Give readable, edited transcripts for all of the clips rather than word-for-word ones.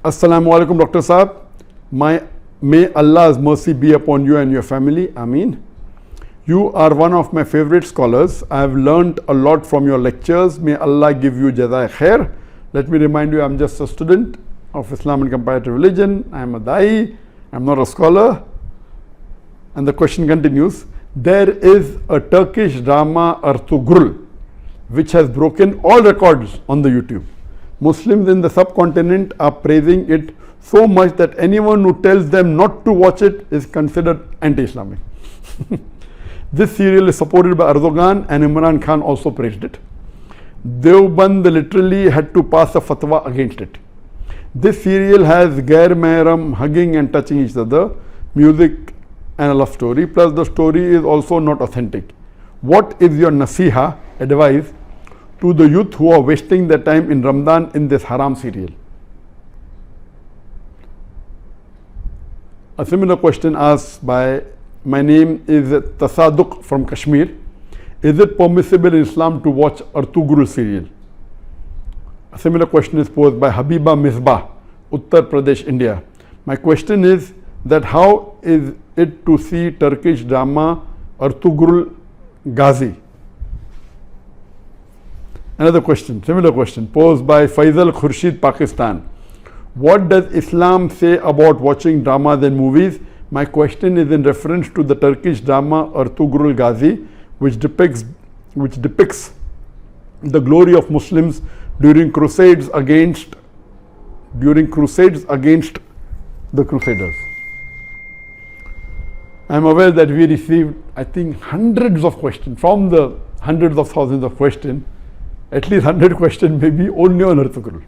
Assalamu alaikum, Dr. Saab. May Allah's mercy be upon you and your family. Ameen. You are one of my favorite scholars. I have learnt a lot from your lectures. May Allah give you jazai khair. Let me remind you, I am just a student of Islam and comparative religion. I am a da'i. I am not a scholar. And the question continues. There is a Turkish drama, Ertugrul, which has broken all records on the YouTube. Muslims in the subcontinent are praising it so much that anyone who tells them not to watch it is considered anti-Islamic. This serial is supported by Erdogan, and Imran Khan also praised it. Deoband literally had to pass a fatwa against it. This serial has gair mehram hugging and touching each other, music and a love story, plus the story is also not authentic. What is your nasiha, advice, to the youth who are wasting their time in Ramadan in this haram serial? A similar question asked by, my name is Tasadduq from Kashmir. Is it permissible in Islam to watch Ertugrul serial? A similar question is posed by Habiba Misbah, Uttar Pradesh, India. My question is that how is it to see Turkish drama Ertugrul Ghazi? Another question, similar question, posed by Faisal Khurshid, Pakistan. What does Islam say about watching dramas and movies? My question is in reference to the Turkish drama Ertugrul Ghazi, which depicts the glory of Muslims during crusades against the Crusaders. I am aware that we received, I think, hundreds of questions. From the hundreds of thousands of questions, at least 100 questions maybe only on Ertugrul.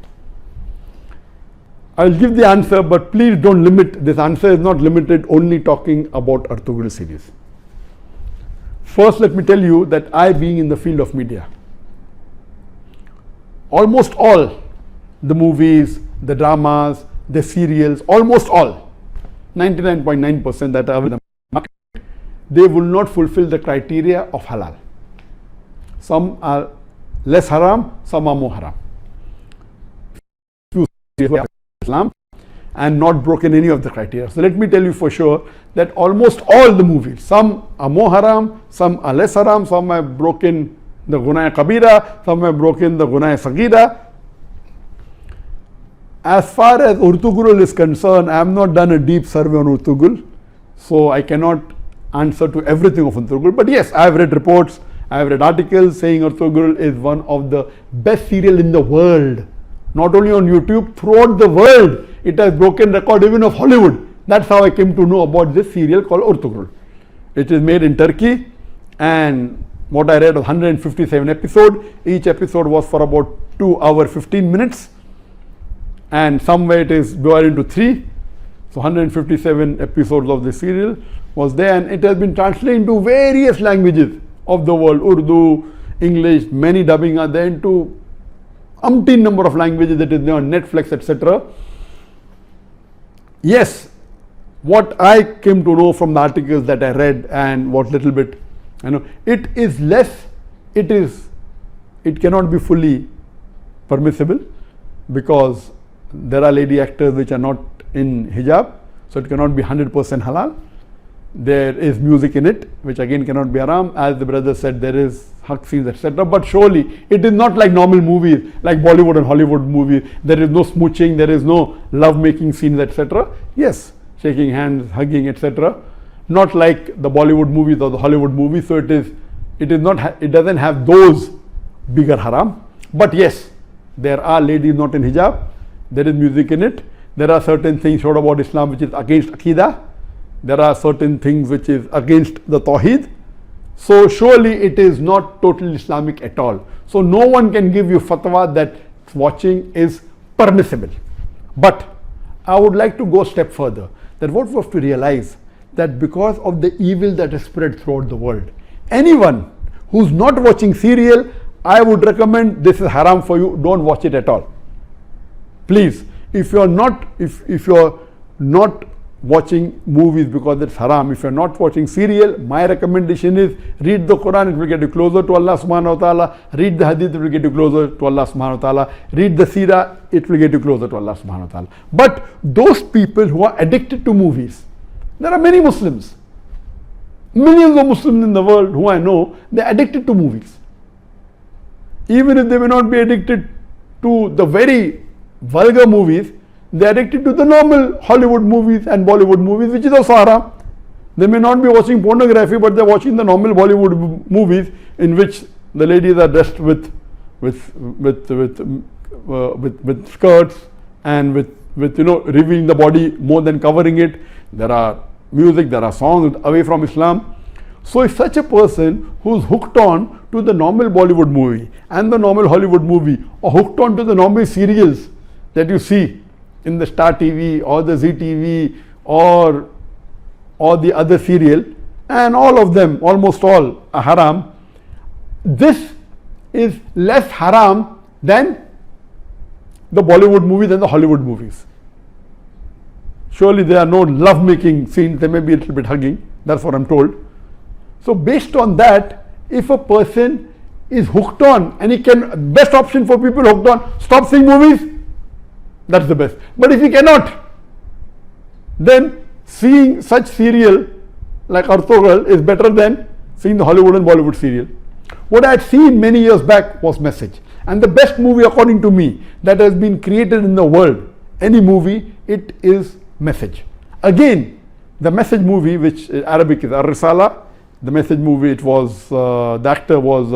I will give the answer, but please don't limit. This answer is not limited only talking about Ertugrul series. First, let me tell you that I, being in the field of media, almost all the movies, the dramas, the serials, almost all, 99.9% that are in the market, they will not fulfill the criteria of halal. Some are less haram, some are more haram. Islam and not broken any of the criteria. So let me tell you for sure that almost all the movies, some are more haram, some are less haram, some have broken the gunah kabira, some have broken the gunah sagira. As far as Ertugrul is concerned, I have not done a deep survey on Ertugrul, so I cannot answer to everything of Ertugrul. But yes, I have read reports, I have read articles saying Ertugrul is one of the best serial in the world. Not only on YouTube, throughout the world, it has broken record even of Hollywood. That's how I came to know about this serial called Ertugrul. It is made in Turkey, and what I read was 157 episodes. Each episode was for about 2 hours 15 minutes, and somewhere it is divided into 3. So 157 episodes of the serial was there, and it has been translated into various languages of the world, Urdu, English, many dubbing are there into umpteen number of languages that is there on Netflix, etc. Yes, what I came to know from the articles that I read and what little bit, it is less, it cannot be fully permissible because there are lady actors which are not in hijab, so it cannot be 100% halal. There is music in it, which again cannot be haram. As the brother said, there is haq scenes, etc. But surely it is not like normal movies, like Bollywood and Hollywood movies. There is no smooching, there is no love-making scenes, etc. Yes, shaking hands, hugging, etc. Not like the Bollywood movies or the Hollywood movies. So it doesn't have those bigger haram. But yes, there are ladies not in hijab. There is music in it. There are certain things showed about Islam which is against Aqidah. There are certain things which is against the Tawheed. So surely it is not totally Islamic at all. So no one can give you fatwa that watching is permissible. But I would like to go a step further, that what we have to realize that because of the evil that is spread throughout the world, anyone who's not watching serial, I would recommend this is haram for you, don't watch it at all. Please, if you're not watching movies because it's haram. If you're not watching serial, my recommendation is read the Quran, it will get you closer to Allah subhanahu wa ta'ala. Read the hadith, it will get you closer to Allah subhanahu wa ta'ala. Read the seerah, it will get you closer to Allah subhanahu wa ta'ala. But those people who are addicted to movies, there are many Muslims, millions of Muslims in the world who I know, they're addicted to movies. Even if they may not be addicted to the very vulgar movies, they are addicted to the normal Hollywood movies and Bollywood movies, which is also haram. They may not be watching pornography, but they are watching the normal Bollywood movies in which the ladies are dressed with skirts and with revealing the body more than covering it. There are music, there are songs away from Islam. So if such a person who's hooked on to the normal Bollywood movie and the normal Hollywood movie, or hooked on to the normal serials that you see in the Star TV or the Zee TV or the other serial, and all of them, almost all, are haram, this is less haram than the Bollywood movies and the Hollywood movies. Surely there are no love-making scenes, there may be a little bit hugging, that's what I'm told. So based on that, if a person is hooked on, and he can, best option for people hooked on, stop seeing movies, that's the best. But if he cannot, then seeing such serial like Ertugrul is better than seeing the Hollywood and Bollywood serial. What I had seen many years back was Message. And the best movie according to me that has been created in the world, any movie, it is Message. Again, the Message movie, which in Arabic is Ar-Risala, the Message movie, it was, the actor was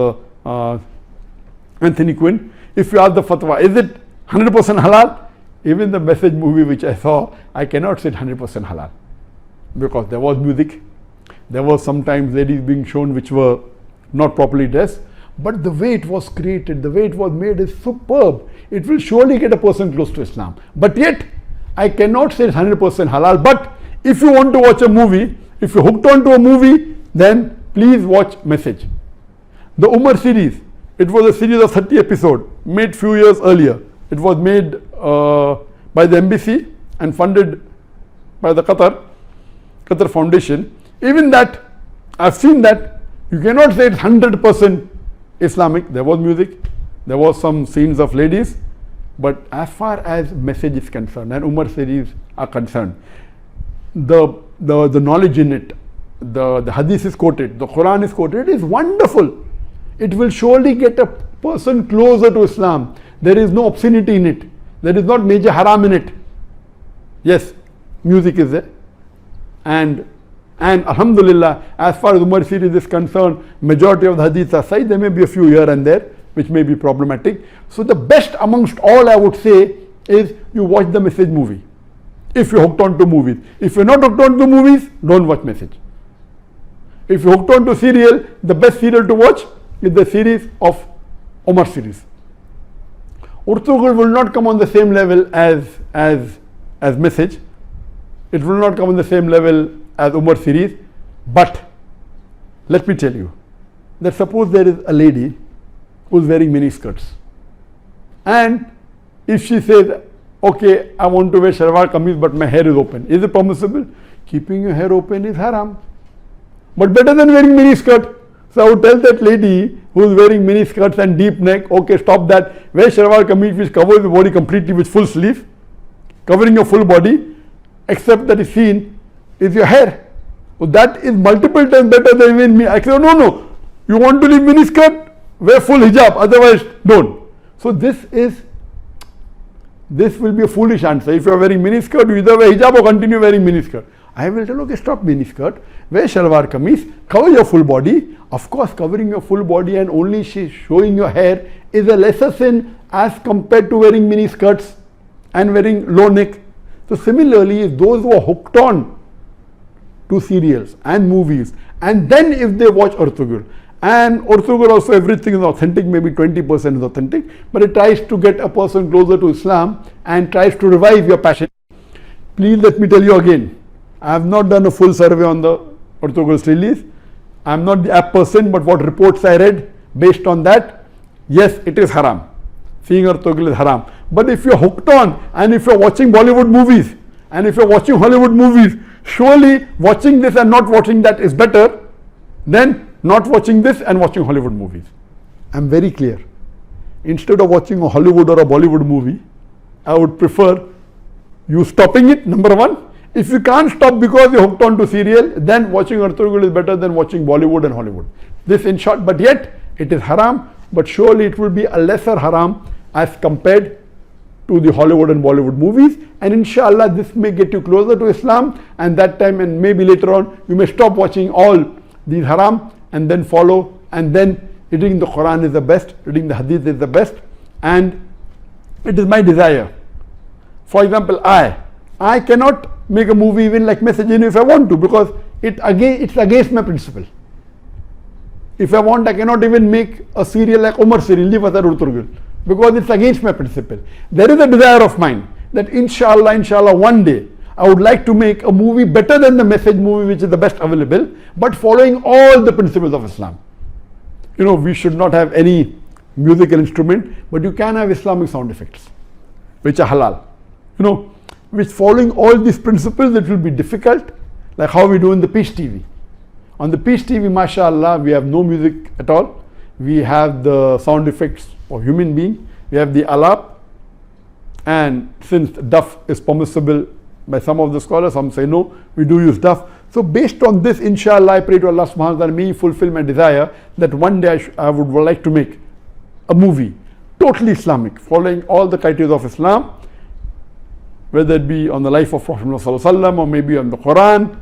Anthony Quinn. If you ask the fatwa, is it 100% halal? Even the Message movie which I saw, I cannot say 100% halal, because there was music, there was sometimes ladies being shown which were not properly dressed, but the way it was created, the way it was made is superb. It will surely get a person close to Islam. But yet, I cannot say it's 100% halal. But if you want to watch a movie, if you're hooked on to a movie, then please watch Message. The Umar series, it was a series of 30 episodes, made few years earlier. It was made by the embassy and funded by the Qatar Foundation. Even that, I've seen that, you cannot say it's 100% Islamic. There was music, there was some scenes of ladies, but as far as Message is concerned and Umar series are concerned, the knowledge in it, the hadith is quoted, the Quran is quoted, it is wonderful. It will surely get a person closer to Islam. There is no obscenity in it. There is not major haram in it. Yes, music is there. And alhamdulillah, as far as Umar series is concerned, majority of the hadiths are sahih. There may be a few here and there which may be problematic. So the best amongst all, I would say, is you watch the Message movie. If you're hooked on to movies. If you're not hooked on to movies, don't watch Message. If you're hooked on to serial, the best serial to watch is the series of Umar series. Ertugrul will not come on the same level as Message. It will not come on the same level as Umar series. But let me tell you that suppose there is a lady who is wearing mini skirts, and if she says, okay, I want to wear shalwar kameez but my hair is open, is it permissible? Keeping your hair open is haram, but better than wearing mini skirt. So I would tell that lady who is wearing mini skirts and deep neck, okay, stop that, wear shalwar kameez which covers the body completely with full sleeve, covering your full body, except that is seen is your hair. So that is multiple times better than even me. I say, no, you want to leave mini skirt, wear full hijab, otherwise don't. So this will be a foolish answer. If you are wearing mini skirt, you either wear hijab or continue wearing mini skirt. I will tell, okay, stop mini skirt, wear shalwar kameez, cover your full body. Of course, covering your full body and only showing your hair is a lesser sin as compared to wearing mini skirts and wearing low neck. So similarly, those who are hooked on to serials and movies, and then if they watch Ertugrul, and Ertugrul also everything is authentic, maybe 20% is authentic, but it tries to get a person closer to Islam and tries to revive your passion. Please let me tell you again, I have not done a full survey on the Ertugrul's release. I am not the apt person, but what reports I read, based on that, yes, it is haram. Seeing Ertugrul is haram. But if you are hooked on and if you are watching Bollywood movies And if you're watching Hollywood movies, surely watching this and not watching that is better than not watching this and watching Hollywood movies. I'm very clear. Instead of watching a Hollywood or a Bollywood movie, I would prefer you stopping it, number one. If you can't stop because you're hooked on to serial, then watching ertugrul is better than watching Bollywood and Hollywood. This in short, but yet it is haram, but surely it will be a lesser haram as compared to the Hollywood and Bollywood movies, and inshallah this may get you closer to Islam, and that time and maybe later on you may stop watching all these haram and then follow, and then reading the Quran is the best, reading the Hadith is the best, and it is my desire. For example, I cannot make a movie even like Message if I want to, because it's against my principle. If I want, I cannot even make a serial like Umar serial, leave aside ertugrul, because it's against my principle. There is a desire of mine that inshallah one day I would like to make a movie better than the Message movie, which is the best available, but following all the principles of Islam. You know, we should not have any musical instrument, but you can have Islamic sound effects, which are halal. You know, which following all these principles, it will be difficult, like how we do in the Peace TV. On the Peace TV, mashallah, we have no music at all. We have the sound effects of human being. We have the alap, and since duff is permissible by some of the scholars, some say no, we do use duff. So based on this, inshallah, I pray to Allah subhanahu wa ta'ala, may He fulfill my desire that one day I would like to make a movie totally Islamic, following all the criteria of Islam, whether it be on the life of Prophet Muhammad sallallahu alaihi wasallam, or maybe on the Quran,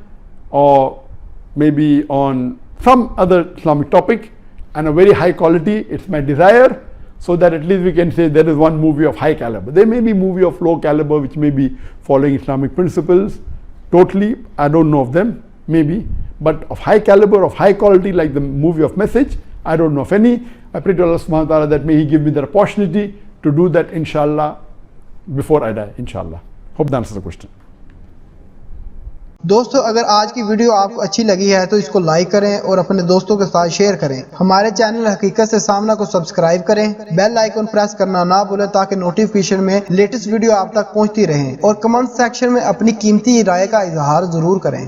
or maybe on some other Islamic topic, and a very high quality. It's my desire, so that at least we can say there is one movie of high caliber. There may be movie of low caliber which may be following Islamic principles totally, I don't know of them, maybe, but of high caliber, of high quality, like the movie of Message, I don't know of any. I pray to Allah subhanahu wa ta'ala that may He give me the opportunity to do that, inshallah, before I die, inshallah. Hope that answers the question. दोस्तों, अगर आज की video आपको अच्छी लगी है तो इसको लाइक करें और अपने दोस्तों के साथ शेयर करें। हमारे चैनल हकीकत से सामना को सब्सक्राइब करें, बेल आइकन प्रेस करना ना भूलें ताकि नोटिफिकेशन में लेटेस्ट वीडियो आप तक पहुंचती रहें, और कमेंट सेक्शन में अपनी कीमती राय का इजहार जरूर करें।